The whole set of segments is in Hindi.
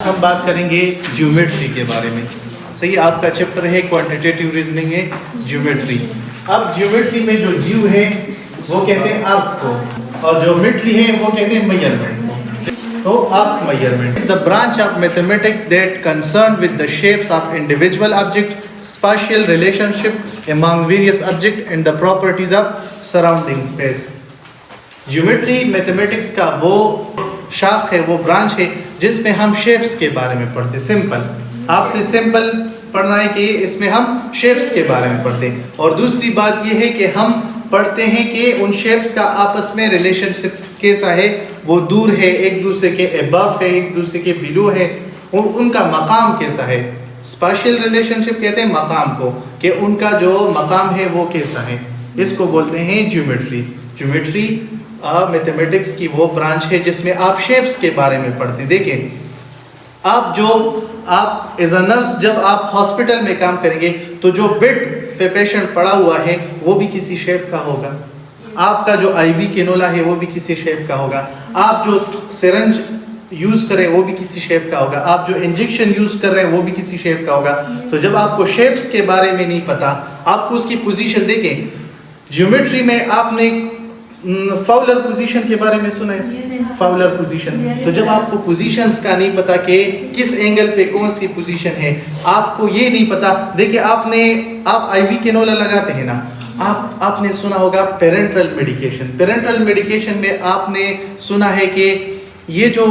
हम बात करेंगे ज्योमेट्री के बारे में। सही, आपका चैप्टर है क्वांटिटेटिव रीजनिंग है ज्योमेट्री। अब ज्योमेट्री में जो जीव है वो कहते हैं अर्थ को, और जो मेट्री है वो कहते हैं मेजरमेंट को। तो earth measurement is the branch of mathematics that concern with the shapes of individual object, spatial relationship among various object and the properties of surrounding space. Geometry mathematics का वो शाख है, वो ब्रांच है जिसमें हम शेप्स के बारे में पढ़ते। सिंपल, आपने सिंपल पढ़ना है कि इसमें हम शेप्स के बारे में पढ़ते हैं। और दूसरी बात ये है कि हम पढ़ते हैं कि उन शेप्स का आपस में रिलेशनशिप कैसा है, वो दूर है, एक दूसरे के अबव है, एक दूसरे के बिलो है, और उनका मकाम कैसा है। स्पेशियल रिलेशनशिप कहते हैं मकाम को, कि उनका जो मकाम है वो कैसा है, इसको बोलते हैं ज्योमेट्री। ज्योमेट्री मैथमेटिक्स की वो ब्रांच है जिसमें आप शेप्स के बारे में पढ़ते। देखें, आप एज अ नर्स जब आप हॉस्पिटल में काम करेंगे तो जो बेड पे पेशेंट पड़ा हुआ है वो भी किसी शेप का होगा। आपका जो आईवी कैनोला है वो भी किसी शेप का होगा। आप जो सिरंज यूज कर रहे हैं वो भी किसी शेप का होगा। आप जो इंजेक्शन यूज कर रहे हैं वो भी किसी शेप का होगा। तो जब आपको शेप्स के बारे में नहीं पता, आपको उसकी पोजीशन देखें। ज्योमेट्री में आपने फाउलर पोजीशन के बारे में सुना है, फाउलर पोजीशन। तो जब आपको पोजीशंस का नहीं पता कि किस एंगल पे कौन सी पोजीशन है, आपको ये नहीं पता। देखिए, आप आईवी कैनोला लगाते हैं ना, आपने सुना होगा पेरेंटल मेडिकेशन। पेरेंटल मेडिकेशन में आपने सुना है कि ये जो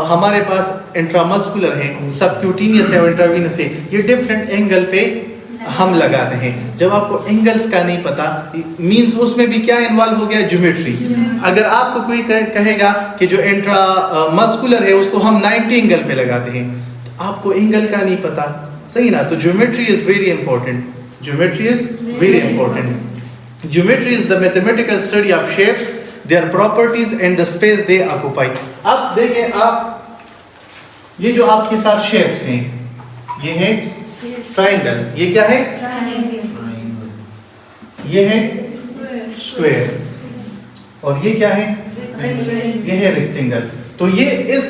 हमारे पास इंट्रामस्कुलर है, सबक्यूटेनियस है, इंट्रावीनस है, ये डिफरेंट एंगल पे हम लगाते हैं। जब आपको एंगल्स का नहीं पता, मींस उसमें भी क्या इन्वॉल्व हो गया, ज्योमेट्री। अगर आपको कोई कहेगा कि जो इंट्रा मस्कुलर है उसको हम 90 एंगल पे लगाते हैं, तो आपको एंगल का नहीं पता, सही ना। तो geometry is very important. Geometry is very important. Geometry is the mathematical study of shapes, their properties and the space they occupy. अब देखें, आप ये जो आपके साथ शेप्स हैं, ये है ट्राइंगल, ये क्या है, ये है स्क्वायर, और ये क्या है, ये है रेक्टेंगल। तो ये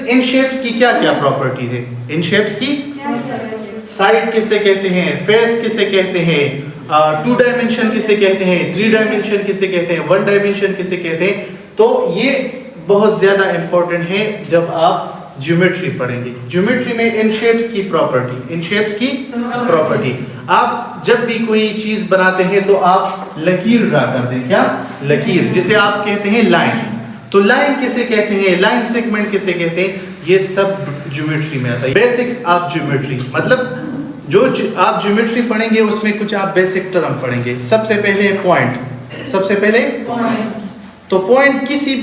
इन शेप्स की क्या क्या प्रॉपर्टी है। इन शेप्स की साइड किसे कहते हैं, फेस किसे कहते हैं, 2 डायमेंशन किसे कहते हैं, 3 डायमेंशन किसे कहते हैं, 1 डायमेंशन किसे कहते हैं। तो ये बहुत ज्यादा इंपॉर्टेंट है जब आप ज्योमेट्री पढ़ेंगे। ज्योमेट्री में इन शेप्स की प्रॉपर्टी, आप जब भी कोई चीज बनाते हैं तो आप लकीर ड्रा कर दें। क्या लकीर, जिसे आप कहते हैं लाइन। तो लाइन किसे कहते हैं, लाइन सेगमेंट किसे कहते हैं, ये सब ज्योमेट्री में आता है। बेसिक्स ऑफ ज्योमेट्री, मतलब जो आप ज्योमेट्री पढ़ेंगे उसमें कुछ आप बेसिक टर्म पढ़ेंगे। सबसे पहले पॉइंट। तो पॉइंट किसी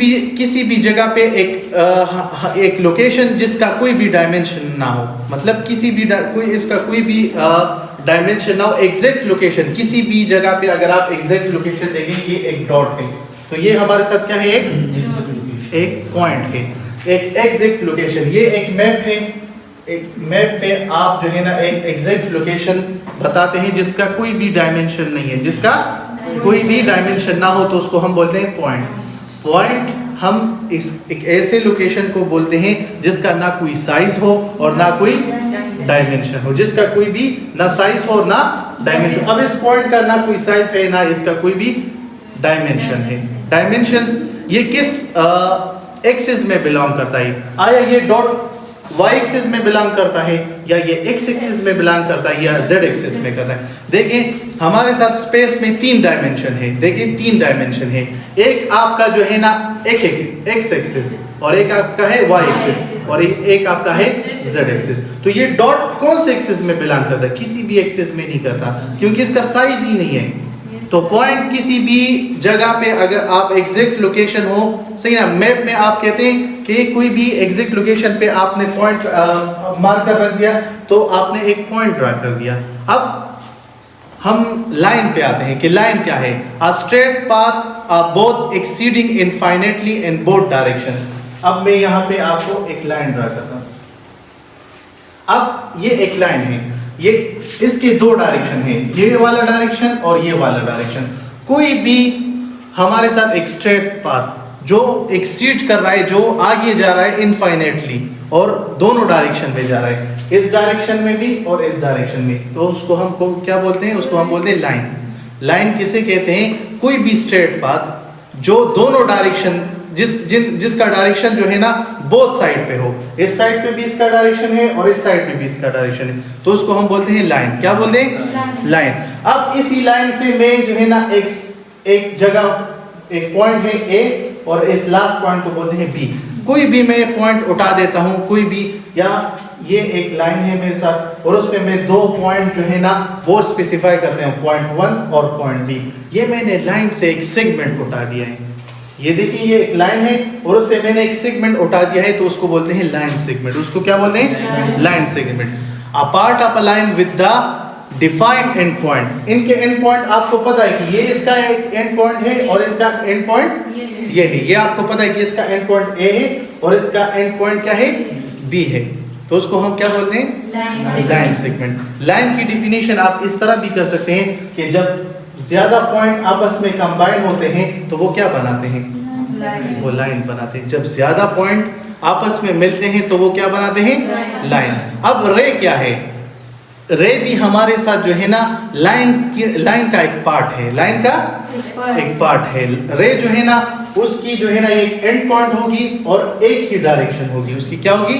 भी जगह पे एक लोकेशन जिसका कोई भी डायमेंशन ना हो, मतलब इसका कोई भी डायमेंशन ना हो, एग्जैक्ट लोकेशन किसी भी जगह पे। अगर आप एग्जैक्ट लोकेशन देखें, ये एक डॉट है, तो ये हमारे साथ क्या है, एक पॉइंट है, एक एग्जैक्ट लोकेशन। ये एक मैप है, एक मैप पे आप जो है ना एक एग्जैक्ट लोकेशन बताते हैं जिसका कोई भी डायमेंशन नहीं है, जिसका कोई भी डायमेंशन ना हो, तो उसको हम बोलते हैं पॉइंट। हम एक ऐसे लोकेशन को बोलते हैं जिसका ना कोई साइज हो और ना कोई डायमेंशन हो, जिसका कोई भी ना साइज हो और ना डायमेंशन। अब इस पॉइंट का ना कोई साइज है, ना इसका कोई भी डायमेंशन है। डायमेंशन ये किस एक्सिस में बिलोंग करता है, आया ये डॉट y एक्सिस में बिलोंग करता है, या ये x एक्सिस में बिलोंग करता है, या z एक्सिस में करता है। देखें, हमारे साथ स्पेस में 3 डायमेंशन है। देखें, 3 डायमेंशन है। एक आपका जो है ना x एक्सिस, और एक आपका है y एक्सिस, और एक आपका है z एक्सिस। तो ये डॉट कौन से एक्सिस में बिलोंग करता है, किसी भी एक्सिस में नहीं करता, क्योंकि इसका साइज ही नहीं है। तो पॉइंट किसी भी जगह पे, अगर आप एग्जैक्ट लोकेशन हो, सही ना, मैप में आप कहते हैं कि कोई भी एग्जैक्ट लोकेशन पे आपने पॉइंट मार्कर रख दिया, तो आपने एक पॉइंट ड्रा कर दिया। अब हम लाइन पे आते हैं कि लाइन क्या है। A straight path both exceeding infinitely in both direction. अब मैं यहाँ पे आपको एक लाइन ड्रा करता हूँ। अब ये एक लाइन है, ये इसके 2 डायरेक्शन है, ये वाला डायरेक्शन और ये वाला डायरेक्शन। कोई भी हमारे साथ एक स्ट्रेट पाथ जो एक्सीड कर रहा है, जो आगे जा रहा है इनफाइनेटली और दोनों डायरेक्शन में जा रहा है, इस डायरेक्शन में भी और इस डायरेक्शन में, तो उसको हम क्या बोलते हैं? उसको हम बोलते हैं लाइन। लाइन किसे कहते हैं? कोई भी स्ट्रेट पाथ जो दोनों डायरेक्शन, जिसका डायरेक्शन जो है ना बोथ साइड पे हो, इस साइड पे भी इसका डायरेक्शन है और इस साइड पे भी इसका डायरेक्शन है, तो उसको हम बोलते हैं लाइन। क्या बोलते हैं? लाइन। अब इसी लाइन से मैं जो है ना एक जगह, एक पॉइंट है ए और इस लास्ट पॉइंट को बोलते हैं बी। कोई भी मैं पॉइंट उठा देता हूं, कोई भी, या ये एक लाइन है मेरे साथ और उसमें मैं दो पॉइंट जो है ना वो स्पेसिफाई करते हैं, पॉइंट 1 और पॉइंट बी। ये मैंने लाइन से एक सेगमेंट उठा दिया है, ये देखिए ये एक लाइन है और उससे मैंने एक सेगमेंट उठा दिया है, तो उसको बोलते हैं लाइन सेगमेंट। उसको क्या बोलते हैं? Line segment. A part of a line with the defined and point. इनके एंड पॉइंट आपको पता है कि ये इसका एक एंड पॉइंट है और इसका एंड पॉइंट ये है। ये आपको पता है कि इसका एंड पॉइंट ए है और इसका एंड पॉइंट क्या है? बी है। तो उसको हम क्या बोलते हैं? Line segment. लाइन की डिफिनेशन आप इस तरह भी कर सकते हैं कि जब ज्यादा पॉइंट आपस में कंबाइन होते हैं तो वो क्या बनाते हैं? वो लाइन बनाते हैं। जब ज्यादा पॉइंट आपस में मिलते हैं तो वो क्या बनाते हैं? लाइन। अब रे क्या है? रे भी हमारे साथ जो है ना लाइन का एक पार्ट है, लाइन का एक पार्ट है। रे जो है ना उसकी जो है ना एक एंड पॉइंट होगी और एक ही डायरेक्शन होगी। उसकी क्या होगी?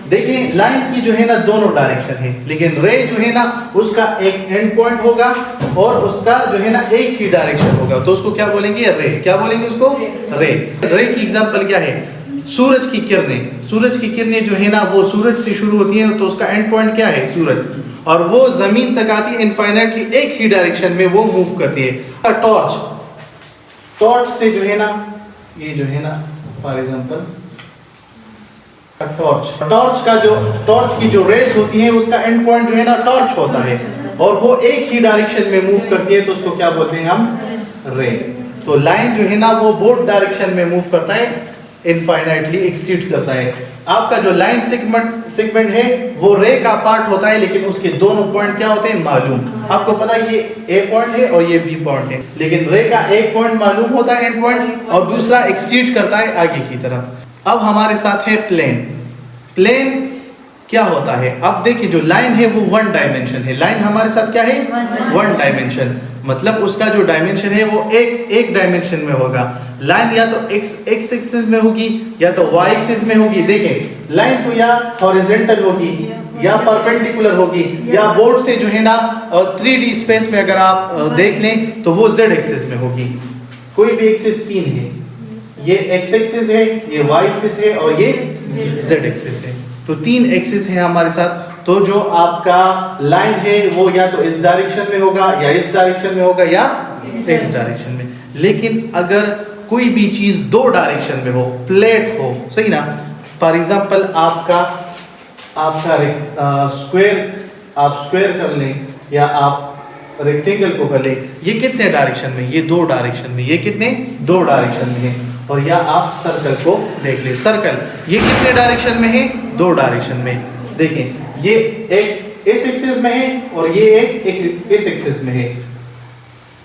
देखिए लाइन की जो है ना दोनों डायरेक्शन है, लेकिन रे जो है ना उसका एक एंड पॉइंट होगा और उसका जो है ना एक ही डायरेक्शन होगा, तो उसको क्या बोलेंगे? रे। क्या बोलेंगे उसको? रे। रे की एग्जांपल क्या है? सूरज की किरणें। सूरज की किरणें जो है ना वो सूरज से शुरू होती हैं, तो उसका एंड पॉइंट क्या है? सूरज, और वो जमीन तक आती है इनफाइनाइटली, एक ही डायरेक्शन में वो मूव करती है। टॉर्च से जो है ना, ये जो है ना फॉर एग्जांपल टॉर्च की जो रेस होती है उसका एंड पॉइंट जो है ना टॉर्च होता है और वो एक ही डायरेक्शन में मूव करती है, तो उसको क्या बोलते हैं हम? रे। तो लाइन जो है ना वो बोथ डायरेक्शन में मूव करता है, इनफाइनाइटली एक्सीड करता है। आपका जो लाइन सेगमेंट है वो रे का पार्ट होता है, लेकिन उसके दोनों पॉइंट क्या होते हैं? मालूम। आपको पता है ये ए पॉइंट है और ये बी पॉइंट है, लेकिन रे का एक पॉइंट मालूम होता है एंड पॉइंट, और दूसरा एक्सीड करता है आगे की तरफ। अब हमारे साथ है प्लेन। प्लेन क्या होता है? अब देखिए जो लाइन है वो 1 डायमेंशन है। लाइन हमारे साथ क्या है? 1 डायमेंशन, मतलब उसका जो डायमेंशन है वो एक डायमेंशन में होगा। लाइन या तो एक्स एक्सिस में होगी या तो वाई एक्सिस में होगी। देखें लाइन तो या हॉरिजॉन्टल होगी या परपेंडिकुलर होगी या बोर्ड से जो है ना 3D स्पेस में अगर आप देख लें तो वो जेड एक्सिस में होगी। कोई भी एक्सिस 3 है, ये एक्स एक्सिस है, ये वाई एक्सिस है और ये जेड एक्सिस है। तो 3 एक्सिस है हमारे साथ। तो जो आपका लाइन है वो या तो इस डायरेक्शन में होगा या इस डायरेक्शन में होगा या इस डायरेक्शन में। लेकिन अगर कोई भी चीज 2 डायरेक्शन में हो, प्लेट हो, सही ना, फॉर एग्जांपल आपका स्क्वायर कर लें या आप रेक्टेंगल को कर लें, ये कितने डायरेक्शन में? ये 2 डायरेक्शन में। ये कितने? 2 डायरेक्शन में है। और या आप सर्कल को देख लें, सर्कल ये कितने डायरेक्शन में है? 2 डायरेक्शन में। देखें ये एक इस एक्सिस में है और ये एक इस एक्सिस में है,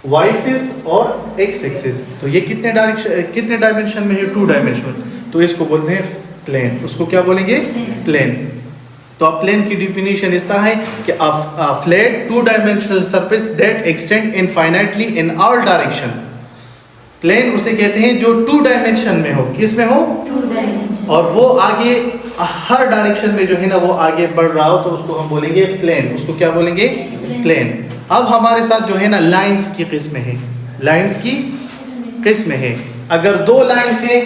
वाई एक्सिस और एक्स एक्सिस। तो ये कितने डायमेंशन में है? 2 डायमेंशन। तो इसको बोलते हैं प्लेन। उसको क्या बोलेंगे? प्लेन। तो अब प्लेन की डिफिनेशन इस तरह है कि a flat 2-dimensional surface that extend infinitely in all direction। Plane उसे कहते हैं जो 2 डायमेंशन में हो। किस में हो? 2 डायमेंशन। और वो आगे हर डायरेक्शन में जो है ना वो आगे बढ़ रहा हो, तो उसको हम बोलेंगे प्लेन। उसको क्या बोलेंगे? प्लेन। अब हमारे साथ जो है ना लाइंस की किस्म है, लाइंस की किस्म है। अगर 2 लाइंस है,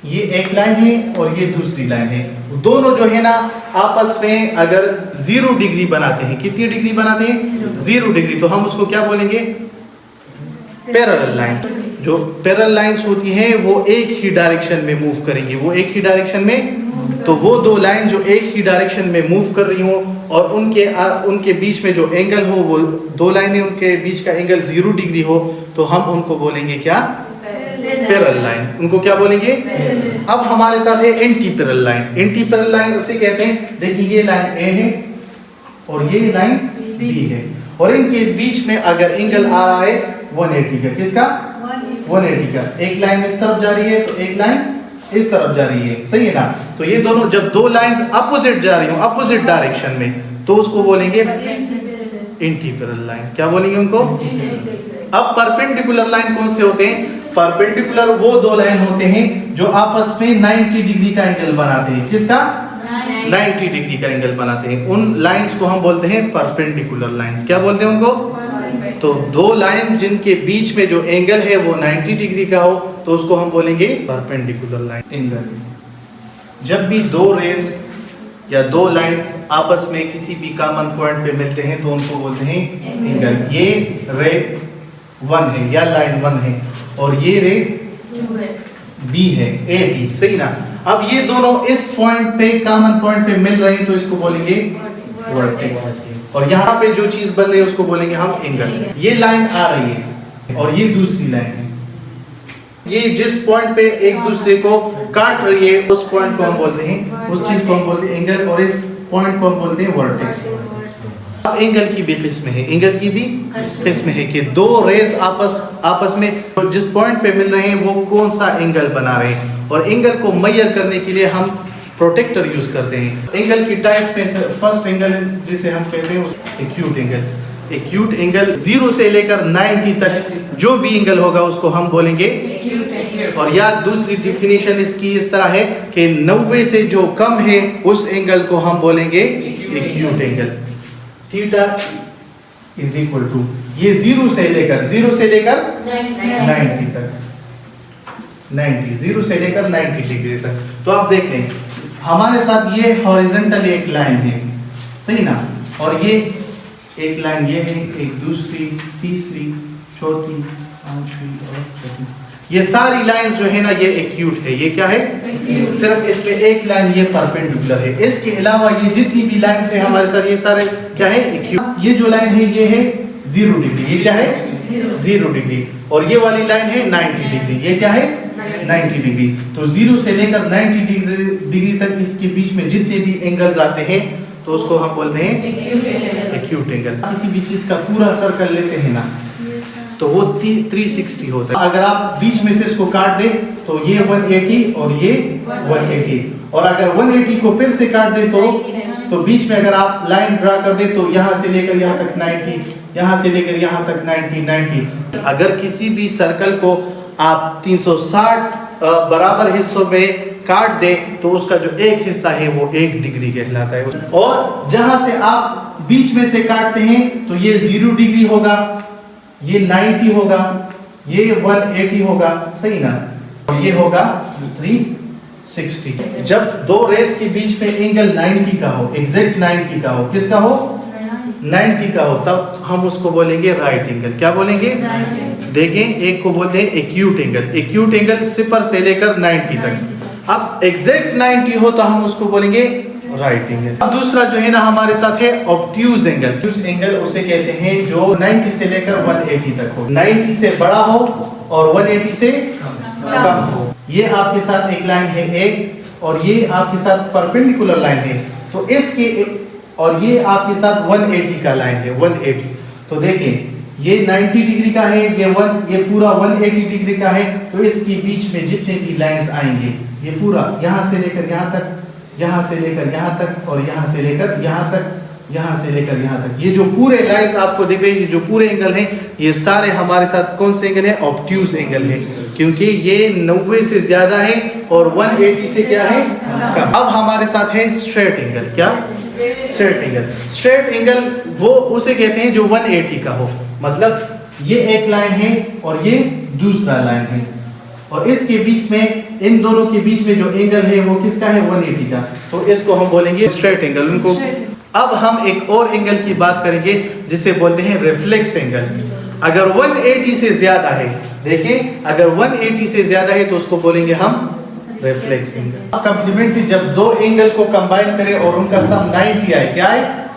ये एक लाइन है और ये दूसरी लाइन है, दोनों जो है ना आपस में अगर 0 डिग्री बनाते हैं, कितनी डिग्री बनाते हैं? 0 डिग्री। तो हम उसको क्या बोलेंगे? Parallel line. जो पैरेलल लाइंस होती हैं वो एक ही डायरेक्शन में मूव करेंगी, वो एक ही डायरेक्शन में। तो वो 2 लाइन जो एक ही डायरेक्शन में मूव कर रही हो और उनके बीच में जो एंगल हो, वो 2 लाइनें उनके बीच का एंगल 0 डिग्री हो, तो हम उनको बोलेंगे क्या? Parallel line. उनको क्या बोलेंगे? अब हमारे साथ है anti parallel line. Anti parallel line उसे कहते हैं, देखिए ये लाइन ए है और ये लाइन बी है और इनके बीच में अगर एंगल आ रहा है 180 का, किसका? 180 का। एक लाइन इस तरफ जा रही है तो एक लाइन इस तरफ जा रही है, सही है ना। तो ये दोनों जब दो लाइंस अपोजिट जा रही हो, अपोजिट डायरेक्शन में, तो उसको बोलेंगे इंटीपैरल लाइन। क्या बोलेंगे उनको? अब परपेंडिकुलर लाइन कौन से होते हैं? परपेंडिकुलर वो दो लाइन होते हैं जो आपस में 90 डिग्री का एंगल बनाते हैं। किसका? 90 डिग्री का एंगल बनाते हैं। उन लाइंस को हम बोलते हैं परपेंडिकुलर लाइंस। क्या बोलते हैं उनको? तो दो लाइन जिनके बीच में जो एंगल है वो 90 डिग्री का हो तो उसको हम बोलेंगे परपेंडिकुलर लाइन एंगल। जब भी दो रेस या दो लाइंस आपस में किसी भी कॉमन पॉइंट पे मिलते हैं तो उनको बोलते हैं एंगल। ये रे 1 है या लाइन 1 है और ये रे बी है, ए बी, सही ना। अब ये दोनों इस पॉइंट पे कॉमन पॉइंट पे मिल रहे हैं तो इसको बोलेंगे वर्टेक्स। और यहाँ पे जो चीज बन रही है उसको बोलेंगे हम एंगल। ये लाइन आ रही है और ये दूसरी लाइन है। ये जिस पॉइंट पे एक दूसरे को काट रही है उस पॉइंट को हम बोलते हैं, उस चीज को हम बोलते हैं एंगल, और इस पॉइंट को हम बोलते हैं वर्टेक्स। अब एंगल की भी किस्म है, एंगल की भी किस्म है कि दो रेज आपस में जिस पॉइंट पे मिल रहे हैं वो कौन सा एंगल बना रहे हैं। और एंगल को मेजर करने के लिए हम प्रोटेक्टर यूज करते हैं। एंगल की टाइप में से फर्स्ट एंगल जिसे हम कहते हैं एक्यूट एंगल। एक्यूट एंगल 0 से लेकर 90 तक जो भी एंगल होगा उसको हम बोलेंगे। और या दूसरी डिफिनेशन इसकी इस तरह है कि 90 से जो कम है उस एंगल को हम बोलेंगे acute angle. Theta is equal to ये 0 से लेकर 90 तक, 0 से लेकर 90 डिग्री तक। तो आप देख लें हमारे साथ ये हॉरिजॉन्टल एक लाइन है, सही ना। और ये एक लाइन ये है, एक दूसरी, तीसरी, चौथी, पांचवी और छठी। ये सारी लाइन जो है ना ये एक्यूट है। ये क्या है? सिर्फ इसमें एक लाइन ये परपेंडिकुलर है। इसके अलावा ये जितनी भी लाइन है हमारे साथ ये सारे क्या है? एक्यूट। ये जो लाइन है ये है 0 डिग्री। ये क्या है? 0 डिग्री। और ये वाली लाइन है 90 डिग्री। ये क्या है? 90 डिग्री। तो 0 से लेकर 90 डिग्री तक इसके बीच में जितने भी एंगल्स आते हैं तो उसको हम बोलते हैं एक्यूट एंगल। किसी भी चीज का पूरा सर्कल लेते हैं ना तो वो 360 होता है। अगर आप बीच में से इसको काट दे तो ये 180 और ये 180। और अगर 180 को फिर से काट दे तो बीच में अगर आप लाइन ड्रा कर दे तो यहाँ से लेकर यहाँ तक 90, यहाँ से लेकर यहाँ तक 90। अगर किसी भी सर्कल को आप 360 बराबर हिस्सों में काट दे तो उसका जो एक हिस्सा है वो 1 डिग्री कहलाता है। और जहां से आप बीच में से काटते हैं तो ये 0 डिग्री होगा, ये 90 होगा, ये 180 होगा, सही ना। और ये होगा 360। जब दो रेस के बीच में एंगल 90 का हो, एग्जैक्ट 90 का हो, किसका हो? 90 का हो, तब हम उसको बोलेंगे राइट एंगल। क्या बोलेंगे? देखें, एक को बोलते हैं एक्यूट एंगल। एक्यूट एंगल 0 से लेकर 90 तक। अब एग्जैक्ट 90 हो तो हम उसको बोलेंगे राइट एंगल। अब दूसरा जो है ना हमारे साथ है ऑब्ट्यूज एंगल। ऑब्ट्यूज एंगल उसे कहते हैं जो 90 से लेकर 180 तक हो, 90 से बड़ा हो और 180 से कम हो। ये आपके साथ एक लाइन है एक, और ये आपके साथ परपेंडिकुलर लाइन है। तो इसके और ये आपके साथ 180 का लाइन है, 180। तो देखें ये 90 डिग्री का है, ये पूरा 180 डिग्री का है। तो इसके बीच में जितने भी लाइंस आएंगे ये पूरा यहाँ से लेकर यहाँ तक, यहाँ से लेकर यहाँ तक, और यहाँ से लेकर यहाँ तक, यहाँ से लेकर यहाँ तक, ये जो पूरे लाइंस आपको दिख रही है, जो पूरे एंगल हैं, ये सारे हमारे साथ कौन से एंगल है? ऑब्ट्यूज एंगल है, क्योंकि ये 90 से ज्यादा है और 180 से क्या है? कम। अब हमारे साथ है स्ट्रेट एंगल। क्या? Straight angle. स्ट्रेट एंगल वो उसे कहते हैं जो 180 का हो, मतलब ये एक लाइन है और ये दूसरा लाइन है, और इसके बीच में, इन दोनों के बीच में जो एंगल है वो किसका है? 180 का। तो इसको हम बोलेंगे स्ट्रेट एंगल। उनको अब हम एक और एंगल की बात करेंगे जिसे बोलते हैं रिफ्लेक्स एंगल। अगर 180 से ज्यादा है, देखें अगर 180 से ज्यादा है तो उसको बोलेंगे हम रिफ्लेक्स एंगल। कंप्लीमेंट्री जब दो एंगल को कंबाइन करें और उनका सम 90 आए, क्या है?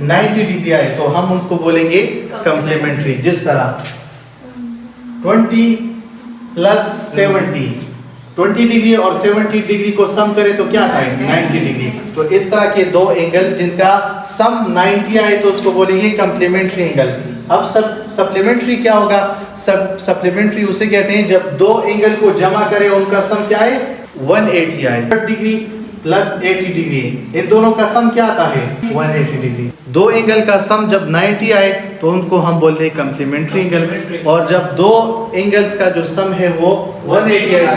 90 डिग्री आए, तो हम उनको बोलेंगे कंप्लीमेंट्री। जिस तरह 20 प्लस 70, 20 डिग्री और 70 डिग्री को सम करें तो क्या आए? 90 डिग्री। तो इस तरह के दो एंगल जिनका सम 90 आए तो उसको बोलेंगे कंप्लीमेंट्री एंगल। अब सप्लीमेंट्री क्या होगा? सप्लीमेंट्री उसे कहते हैं जब दो एंगल को जमा करें उनका सम क्या है? 180 आए। 30 डिग्री प्लस 80 डिग्री, इन दोनों का सम क्या आता है? 180 डिग्री। दो एंगल का सम जब 90 आए तो उनको हम बोलते हैं कम्प्लीमेंट्री एंगल, और जब दो एंगल्स का जो सम है वो 180 आए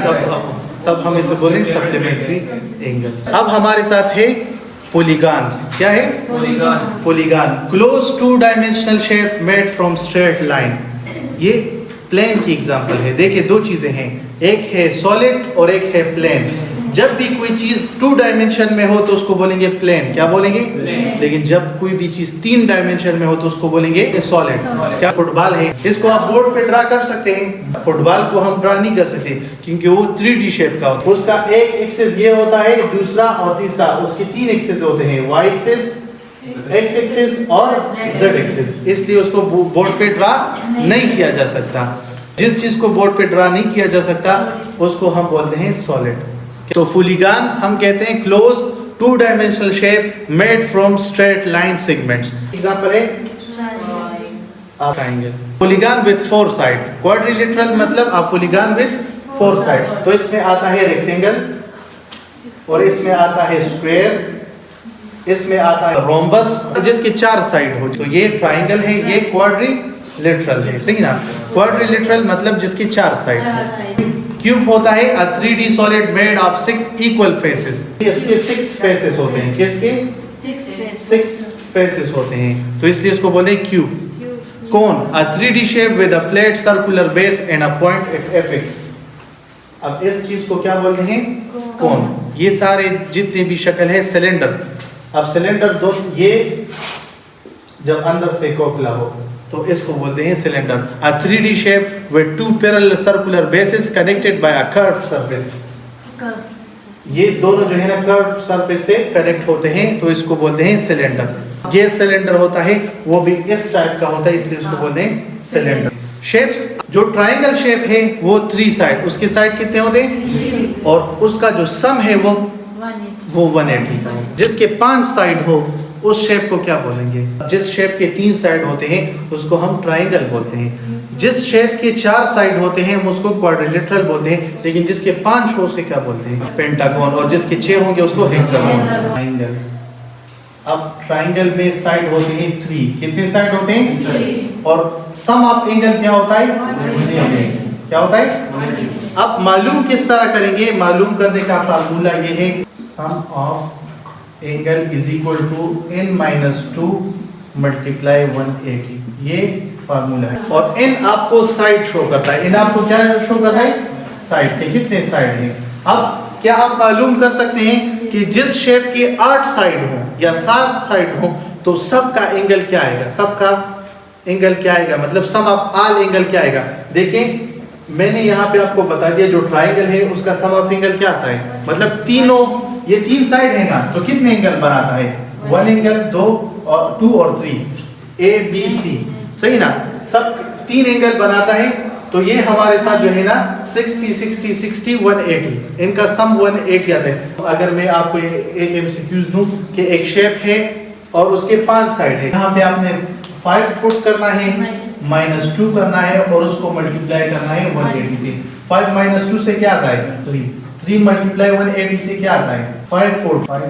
तब हम इसे बोलेंगे सप्लीमेंट्री एंगल्स। अब हमारे साथ है पॉलीगॉन्स। क्या है? Polygon. Close two dimensional shape made from straight line. ये प्लेन की एग्जांपल है। देखिए दो चीजें हैं, एक है सॉलिड और एक है प्लेन। जब भी कोई चीज 2 डायमेंशन में हो तो उसको बोलेंगे प्लेन। क्या बोलेंगे? लेकिन जब कोई भी चीज 3 डायमेंशन में हो तो उसको बोलेंगे सॉलिड। क्या फुटबॉल है, इसको आप बोर्ड पे ड्रा कर सकते हैं। फुटबॉल को हम ड्रा नहीं कर सकते क्योंकि वो 3D शेप का होता है। उसका एक एक्सिस ये होता है, दूसरा और तीसरा, उसके 3 एक्सिस होते हैं, y एक्सिस, x एक्सिस और z एक्सिस। इसलिए उसको बोर्ड पे ड्रा नहीं किया जा सकता। जिस चीज को बोर्ड पे ड्रा नहीं किया जा सकता उसको हम बोलते हैं सॉलिड। तो पॉलीगॉन हम कहते हैं close 2 dimensional shape made from straight line segments. Example है triangle. Polygon with 4 side. Quadrilateral मतलब आप पॉलीगॉन विद 4 साइड। तो इसमें आता है रेक्टेंगल, और इसमें आता है स्क्वायर, इसमें आता है रोम्बस जिसके 4 साइड हो। तो ये ट्रायंगल है, ये क्वाड्रिलेटरल है, सही ना? क्वाड्रिलेटरल मतलब जिसके 4 साइड। क्यूब होता है a 3D solid made of 6 equal faces. इसके 6 फेसेस होते हैं। किसके? 6 फेसेस होते हैं, तो इसलिए इसको बोले cube. Cone a 3D shape with a flat circular base and a point fx। अब इस चीज को क्या बोलते हैं? कोन। ये सारे जितने भी शक्ल है सिलेंडर। अब सिलेंडर दो, ये जब अंदर से खोखला हो तो इसको बोलते हैं cylinder. A 3D shape with 2 parallel circular bases connected by a curved surface। ये दोनों जो है ना कर्व सरफेस से कनेक्ट होते हैं तो इसको बोलते हैं सिलेंडर। ये सिलेंडर होता है वो भी इस टाइप का होता है, इसलिए उसको बोलते हैं सिलेंडर। शेप्स, जो ट्रायंगल शेप है वो 3 साइड, उसके साइड कितने होते हैं? और उसका जो सम है वो 180 का। जिसके 5 साइड हो उस शेप को क्या बोलेंगे? जिस शेप के 3 साइड होते हैं उसको हम ट्रायंगल बोलते हैं। जिस शेप के 4 साइड होते हैं हम उसको क्वाड्रिलेटरल बोलते हैं। लेकिन जिसके 5 हो उसे क्या बोलते हैं? पेंटागन। और जिसके 6 होंगे उसको हेक्सागन। ट्रायंगल। अब ट्रायंगल में साइड होते हैं 3। कितने साइड होते हैं? 3। और सम ऑफ एंगल क्या होता है? 180। क्या होता है? अब मालूम किस तरह करेंगे? मालूम करने का फार्मूला ये है, sum of angle is equal to n-2 multiply 180। ये फार्मूला है। और n आपको साइड शो करता है। n आपको क्या शो करता है? साइड के कितने साइड हैं। अब क्या आप मालूम कर सकते हैं कि जिस शेप के 8 साइड हो या 7 साइड हो तो सबका एंगल क्या आएगा? सबका एंगल क्या आएगा? मतलब सम ऑफ ऑल एंगल क्या आएगा? देखें मैंने यहाँ पे आपको बता दिया जो ट्रायंगल है उसका सम ऑफ एंगल क्या आता है। मतलब तीनों, ये 3 साइड है ना, तो कितने एंगल बनाता है? 1 एंगल, 2 और 3, A B C, सही ना? सब 3 एंगल बनाता है। तो ये हमारे साथ जो है ना 60 60 60 180, इनका सम 180 आता है। अगर मैं आपको एक MCQ दूं कि एक शेप है और उसके 5 साइड है, यहाँ पे आपने 5 पुट करना है, -2 करना है और उसको मल्टीप्लाई करना है 180 से। 5 - 2 से क्या आता है? 3 मल्टीप्लाई 180 से क्या आता है? 5 4।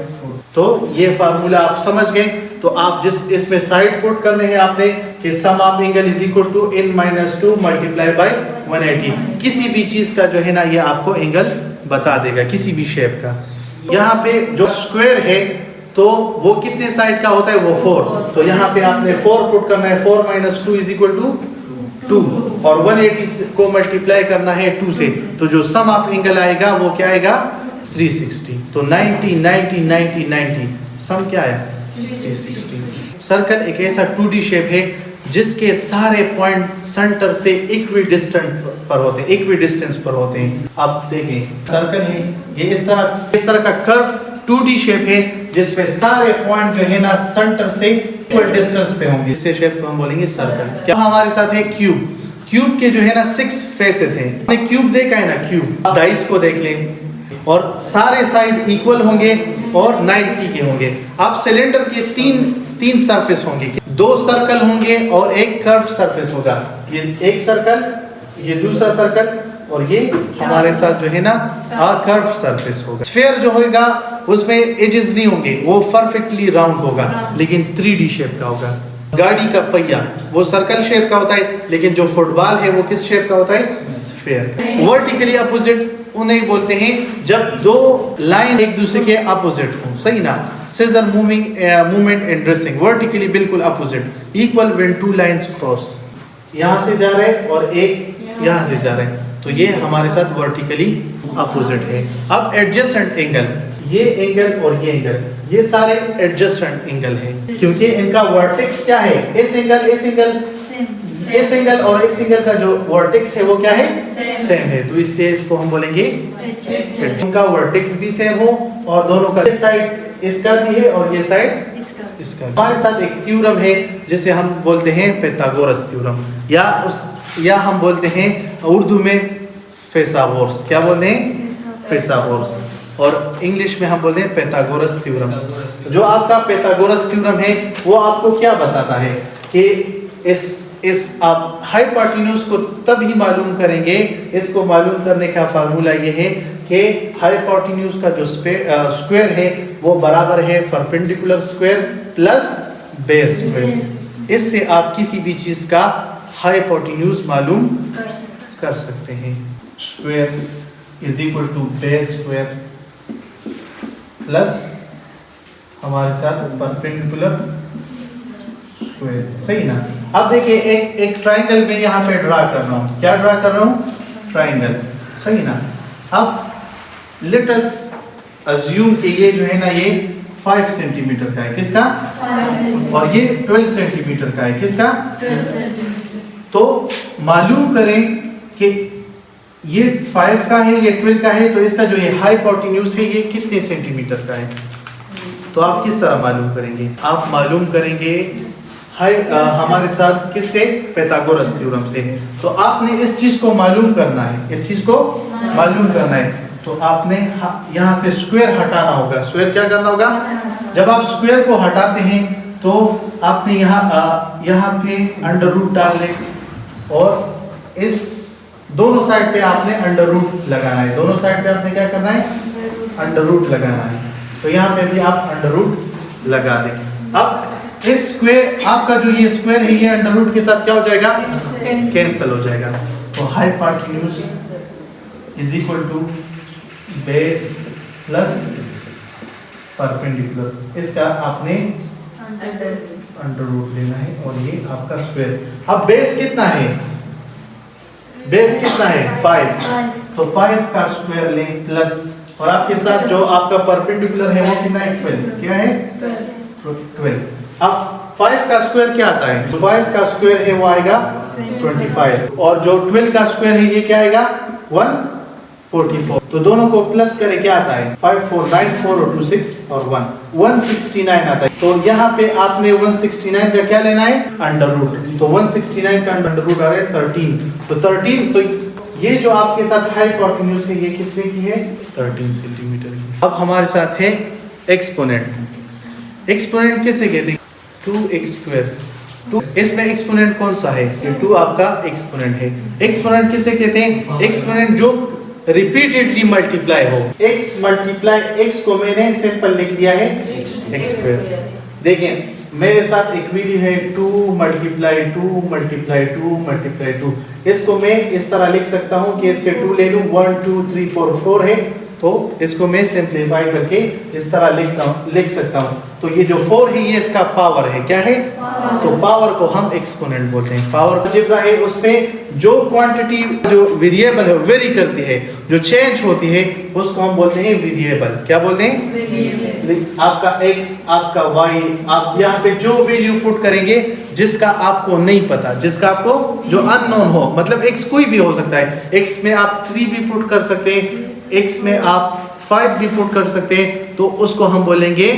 तो ये फार्मूला आप समझ गए। तो आप जिस इसमें साइड पुट करने हैं आपने कि sum of angle is equal to n-2 multiply by 180। किसी भी चीज का जो है ना ये आपको एंगल बता देगा, किसी भी शेप का। यहाँ पे जो स्क्वायर है तो वो कितने साइड का होता है? वो 4। तो यहाँ पे आपने 4 पुट करना है, 4 - 2 इज इक्वल टू 2, और 180 को मल्टीप्लाई करना है 2 से। तो जो सम ऑफ एंगल आएगा वो क्या आएगा? 360। तो 90 90 90 90, सम क्या है? 360। सर्कल एक ऐसा 2D शेप है जिसके सारे पॉइंट सेंटर से इक्विडिस्टेंट पर होते हैं, इक्विडिस्टेंस पर होते हैं। अब देखें सर्कल है, ये इस तरह का कर्व 2D शेप है जिसमें सारे पॉइंट जो है ना सेंटर से इक्वल डिस्टेंस पे होंगे। इस शेप को हम बोलेंगे सर्कल। क्या हमारे साथ है क्यूब। क्यूब के जो है ना 6 फेसेस हैं। हमने क्यूब देखा है ना, क्यूब डाइस को देख लें और सारे साइड इक्वल होंगे और 90 के होंगे। अब सिलेंडर के 3 तीन सरफेस होंगे, दो सर्कल होंगे और एक कर्व सरफेस होगा। ये एक सर्कल, ये दूसरा सर्कल और ये हमारे साथ जो है ना कर्व सरफेस होगा। स्फीयर जो होगा उसमें एजेस नहीं होंगे, वो परफेक्टली राउंड होगा लेकिन 3D शेप का होगा। गाड़ी का पहिया वो सर्कल शेप का होता है, लेकिन जो फुटबॉल है वो किस शेप का होता है? स्फीयर। वर्टिकली अपोजिट उन्हें बोलते हैं जब दो लाइन एक दूसरे के अपोजिट हो, सही ना? Scissor movement in dressing, vertically बिल्कुल opposite. Equal when two lines cross, यहाँ से जा रहे हैं और एक यहाँ से जा रहे हैं, तो ये हमारे साथ वर्टिकली अपोजिट है। अब एडजेसेंट एंगल, ये एंगल और ये एंगल, ये सारे एडजेसेंट एंगल है क्योंकि इनका वर्टेक्स क्या है? इस एंगल इस एंगल और इस एंगल का जो वर्टेक्स है वो क्या है? सेम है, तो इसलिए इसको हम बोलेंगे इनका वर्टेक्स भी सेम हो और दोनों का इस साइड इसका भी है और ये साइड इसका। हमारे साथ एक थ्योरम है जिसे हम बोलते हैं पाइथागोरस थ्योरम, या हम बोलते हैं उर्दू में फिसागोरस। क्या बोलते हैं? फिसागोरस, और इंग्लिश में हम बोलते हैं पाइथागोरस थ्योरम। जो आपका पाइथागोरस थ्योरम है वो आपको क्या बताता है कि इस आप हाइपोटेन्यूज को तभी मालूम करेंगे, इसको मालूम करने का फार्मूला ये है कि हाइपोटेन्यूज का जो स्क्वायर है वो बराबर है perpendicular square plus base square. इससे आप किसी भी चीज का हाइपोटेन्यूज मालूम कर सकते हैं। Square is equal to base square plus हमारे साथ परपेंडिकुलर स्क्वायर, सही ना? अब देखिए एक ट्राइंगल में यहाँ पे ड्रा कर रहा हूँ। क्या ड्रा कर रहा हूँ? ट्राइंगल, सही ना? अब लेट अस अज्यूम कि ये जो है ना ये 5 सेंटीमीटर का है, किसका? और ये 12 सेंटीमीटर का है, किसका? तो मालूम करें कि ये 5 का है, ये 12 का है, तो इसका जो ये हाइपोटेन्यूज है ये कितने सेंटीमीटर का है? तो आप किस तरह मालूम करेंगे? आप मालूम करेंगे हमारे साथ किससे? पाइथागोरस थ्योरम से। तो आपने इस चीज को मालूम करना है, इस चीज को मालूम करना है, तो आपने यहाँ से स्क्वायर हटाना होगा। स्क्वायर क्या करना होगा? जब आप स्क्वायर को हटाते हैं तो आपने यहाँ पे अंडर रूट डाल लें और इस दोनों साइड पे आपने अंडर रूट लगाना है। दोनों साइड पे आपने क्या करना है? अंडर रूट लगाना है। तो यहाँ पे भी आप अंडर रूट लगा दें। अब इस स्क्वायर, आपका जो ये स्क्वायर है ये अंडर रूट के साथ क्या हो जाएगा? कैंसिल हो जाएगा। तो hypotenuse is equal to base plus perpendicular, इसका आपने अंडर रूट लेना है और ये आपका स्क्वायर। अब बेस कितना है? बेस कितना है? 5। तो 5 का स्क्वायर लें प्लस, और आपके साथ जो आपका परपेंडिकुलर है वो कितना है? 12। क्या है? 12। अब 5 का स्क्वायर क्या आता है? जो 5 का स्क्वायर है वो आएगा 25, और जो 12 का स्क्वायर है ये क्या आएगा? 144। तो दोनों को प्लस करें, क्या आता है? 5 4 9 4 और 2 6 और 1 169 आता है। तो यहाँ पे आपने 169 का क्या लेना है? Under root. तो 169 का अंडर रूट आ रहा है 13। तो 13, तो ये जो आपके साथ हाइपोटेन्यूज है ये कितने की है? 13 सेंटीमीटर की। अब हमारे साथ है एक्सपोनेंट। एक्सपोनेंट किसे कहते हैं? 2x square. इसमें एक्सपोनेंट कौन सा है? ये 2 आपका एक्सपोनेंट है। एक्सपोनेंट किसे कहते हैं? एक्सपोनेंट जो रिपीटेडली मल्टीप्लाई हो। x मल्टीप्लाई x को मैंने सिंपल लिख लिया है x स्क्वायर। देखें मेरे साथ एक वैल्यू है 2 मल्टीप्लाई 2 मल्टीप्लाई 2 मल्टीप्लाई 2। इसको मैं इस तरह लिख सकता हूँ कि इससे 2 ले लूँ, 1 2 3 4 4 है, तो इसको मैं सिंप्लीफाई करके इस तरह लिख सकता हूँ। तो ये जो 4 है ये इसका पावर है। क्या है? तो पावर को हम एक्सपोनेंट बोलते हैं। पावर अलजेब्रा है, उसमें जो क्वांटिटी जो वेरिएबल है वेरी करती है, जो चेंज होती है, उसको हम बोलते हैं वेरिएबल। क्या बोलते हैं? वेरिएबल। आपका x, आपका y, आप यहाँ पे जो वैल्यू पुट करेंगे जिसका आपको नहीं पता, जिसका आपको जो अननोन हो, मतलब x कोई भी हो सकता है। x में आप 3 भी पुट कर सकते हैं, x में आप 5 भी पुट कर सकते हैं, तो उसको हम बोलेंगे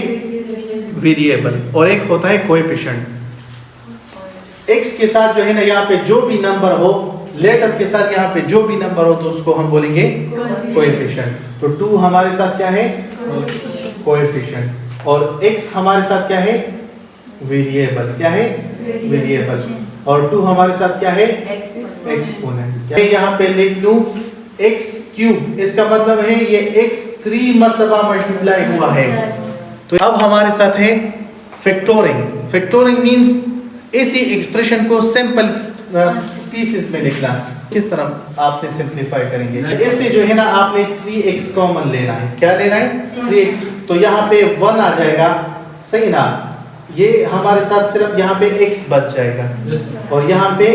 वेरिएबल। और एक होता है कोएफिशिएंट। x के साथ जो है ना यहाँ पे जो भी नंबर हो, लेटर के साथ यहाँ पे जो भी नंबर हो, तो उसको हम बोलेंगे कोएफिशिएंट। तो 2 हमारे साथ क्या है? कोएफिशिएंट। और x हमारे साथ क्या है? वेरिएबल, क्या है वेरिएबल, और 2 हमारे साथ क्या है एक्सपोनेंट। क्या यहाँ पे लिख लूं x क्यूब, इसका मतलब है ये x 3 मर्तबा मल्टीप्लाई हुआ है। तो अब हमारे साथ है फैक्टोरिंग। फैक्टोरिंग मींस इसी एक्सप्रेशन को सिंपल पीसेस में लिखना। किस तरह आपने सिंपलीफाई करेंगे, इससे जो है ना आपने 3x कॉमन लेना है। क्या लेना है 3x, तो यहाँ पे 1 आ जाएगा, सही ना, ये हमारे साथ सिर्फ यहाँ पे x बच जाएगा और यहाँ पे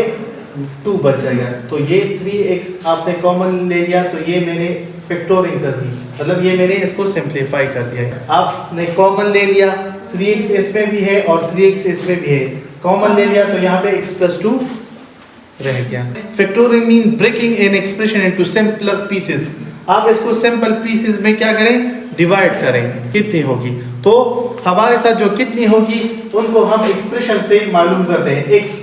2 बच जाएगा। तो ये 3x आपने कॉमन ले लिया, तो ये मैंने फैक्टोरिंग कर दी, मतलब ये मैंने इसको सिंपलीफाई कर दिया। आपने कॉमन ले लिया, 3x इसमें भी है और 3x इसमें भी है, कॉमन ले लिया तो यहाँ पे x + 2 रह गया। Factoring mean breaking an expression into simpler pieces. आप इसको सिंपल पीसेस में क्या करें, डिवाइड करें। कितनी होगी, तो हमारे साथ जो कितनी होगी उनको हम एक्सप्रेशन से मालूम करते हैं। एक्स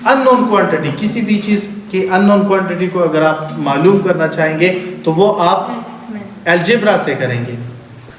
अननोन क्वांटिटी, किसी भी चीज की अननोन क्वांटिटी को अगर आप मालूम करना चाहेंगे तो वो आप अलजेब्रा से करेंगे।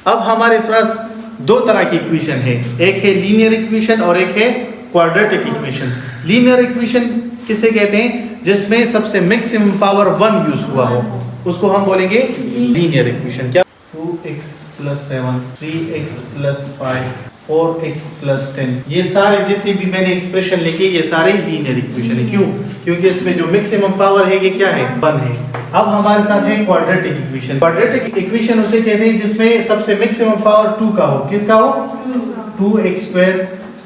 अब हमारे पास 2 तरह की इक्वेशन है, एक है लीनियर इक्वेशन और एक है क्वाड्रेटिक इक्वेशन। लीनियर इक्वेशन किसे कहते हैं, जिसमें सबसे मैक्सिमम पावर 1 यूज हुआ हो, उसको हम बोलेंगे लीनियर इक्वेशन। क्या 2x + 7 3x + 5 4x + 10, ये सारे जितने भी मैंने एक्सप्रेशन लिखे ये सारे लीनियर इक्वेशन है। क्यों, क्योंकि इसमें जो मैक्सिमम पावर है ये क्या है 1 है। अब हमारे साथ है क्वाड्रेटिक इक्वेशन। क्वाड्रेटिक इक्वेशन उसे कहते हैं जिसमें सबसे मैक्सिमम पावर 2 का हो। किसका हो, 2x²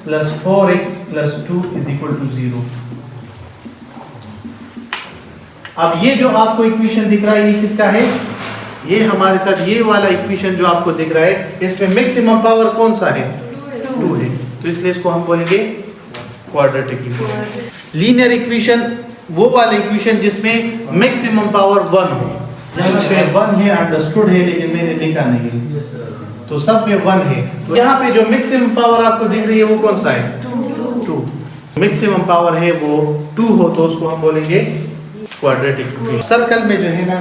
+ 4x + 2 = 0। अब ये जो आपको इक्वेशन दिख रहा है ये किसका है, ये हमारे साथ ये वाला इक्वेशन जो आपको दिख रहा है इसमें मैक्सिमम पावर कौन सा है 2 है, तो इसलिए इसको हम बोलेंगे क्वाड्रेटिक इक्वेशन। लीनियर इक्वेशन वो वाला इक्वेशन जिसमें मैक्सिमम पावर 1 हो। यहाँ पे 1 है, अंडरस्टूड है, लेकिन मैंने लिखा नहीं, तो सब में 1 है। तो यहाँ पे जो मैक्सिमम पावर आपको दिख रही है वो कौन सा है 2। मैक्सिमम पावर है वो 2 हो, तो उसको हम बोलेंगे क्वाड्रेटिक इक्वेशन। सर्कल में जो है ना,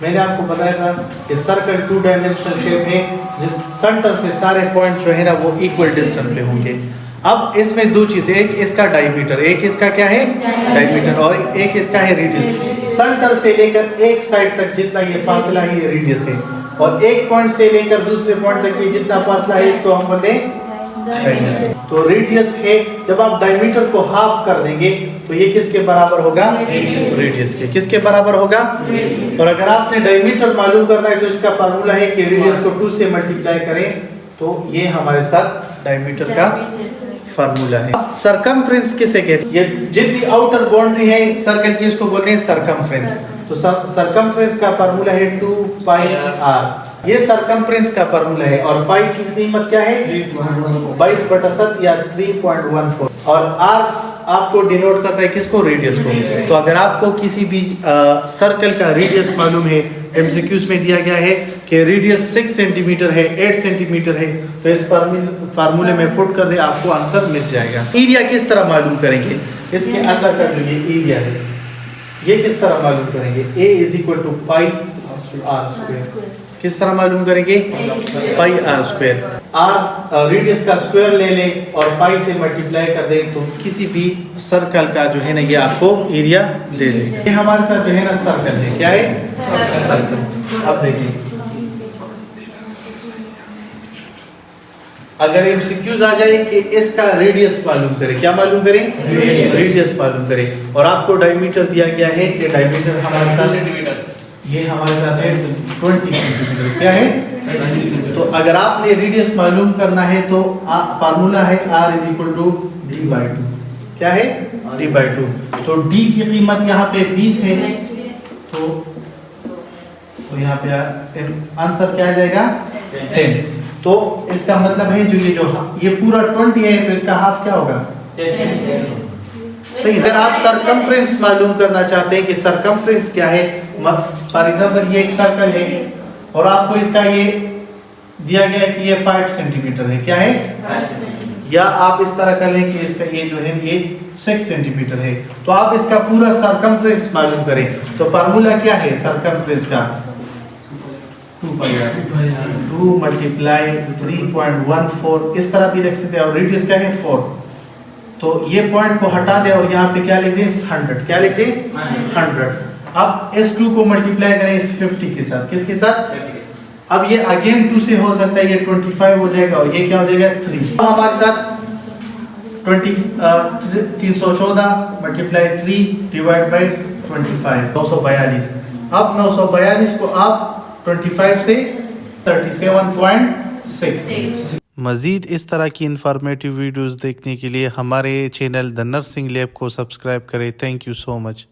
मैंने आपको बताया था कि सर्कल 2 डायमेंशनल शेप है, जिस सेंटर से सारे पॉइंट जो है ना वो इक्वल डिस्टेंस पे होंगे। अब इसमें 2 चीजें, एक इसका डायमीटर, एक इसका क्या है डायमीटर, और एक इसका है रेडियस। सेंटर से लेकर एक साइड तक जितना ये फासला है ये रेडियस है, और एक पॉइंट से लेकर दूसरे पॉइंट तक ये जितना फासला है इसको हम बोलते हैं डायमीटर। तो रेडियस है, जब आप डायमीटर को हाफ कर देंगे तो ये किसके बराबर होगा, रेडियस के। किसके बराबर होगा, और अगर आपने डायमीटर मालूम करना है तो इसका फार्मूला है कि रेडियस को 2 से मल्टीप्लाई करें, तो ये हमारे साथ डायमीटर का फार्मूला है। सरकमफ्रेंस किसे कहते हैं, ये जितनी आउटर बाउंड्री है सर्कल की इसको बोलते हैं सरकमफ्रेंस। तो सरकमफ्रेंस का फार्मूला है 2πr, ये सरकमफ्रेंस का फार्मूला है। और फाई की कीमत क्या है 22/7 या 3.14, और r आपको डिनोट करता है किसको, रेडियस को। तो अगर आपको किसी भी सर्कल का रेडियस मालूम है, एमसीक्यूज में दिया गया है कि रेडियस 6 सेंटीमीटर है, 8 सेंटीमीटर है, तो इस फार्मूले में पुट कर दे, आपको आंसर मिल जाएगा। एरिया किस तरह मालूम करेंगे, इसके अंदर का जो ये एरिया है ये किस तरह मालूम करेंगे, A = πr²। किस तरह मालूम करेंगे, πr²। r रेडियस का स्क्वायर ले लें और पाई से मल्टीप्लाई कर दें, तो किसी भी सर्कल का जो है ना ये आपको एरिया दे देगा। ये हमारे साथ जो है ना सर्कल है, क्या है सर्कल। अब देखिए अगर एमसीक्यूज आ जाए कि इसका रेडियस मालूम करें, क्या मालूम करें, रेडियस मालूम करें, और आपको डायमीटर दिया गया है कि डायमीटर हमारे साथ ये हमारे साथ है 20 सेंटीमीटर, क्या है। तो अगर आपने रेडियस मालूम करना है तो फार्मूला है r = d/2, क्या है d/2। तो d की कीमत यहाँ पे 20 है, तो यहाँ पे आंसर क्या आ जाएगा 10। तो इसका मतलब है ये पूरा 20 है, तो इसका हाफ क्या होगा 10। सही। अगर आप सरकमफ्रेंस मालूम करना चाहते हैं कि सरकमफ्रेंस क्या है, फॉर एग्जांपल ये एक सर्कल है और आपको इसका ये दिया गया है कि ये 5 सेंटीमीटर है, क्या है 5 सेंटीमीटर, या आप इस तरह कर लें कि इसका ये जो है ये 6 सेंटीमीटर है, तो आप इसका पूरा सरकमफ्रेंस मालूम करें। तो फार्मूला क्या है सरकमफ्रेंस का, 2 पाई आर 2 मल्टीप्लाई 3.14 इस तरह भी लिख सकते हैं। और रेडियस क्या है 4, तो ये पॉइंट को हटा दे और यहाँ पे क्या लिख दें 100, क्या लिख दें 100। अब इस 2 को मल्टीप्लाई करें इस 50 के साथ, किसके साथ, अब ये अगेन 2 से हो सकता है, ये 25 हो जाएगा और ये क्या हो जाएगा 3। तो हमारे साथ 314 मल्टीप्लाई 3 डिवाइड बाई 25 942। अब 942 को आप 25 से 37.6। मज़ीद इस तरह की इंफॉर्मेटिव वीडियोस देखने के लिए हमारे चैनल द नर्सिंग लैब को सब्सक्राइब करें। Thank you so much.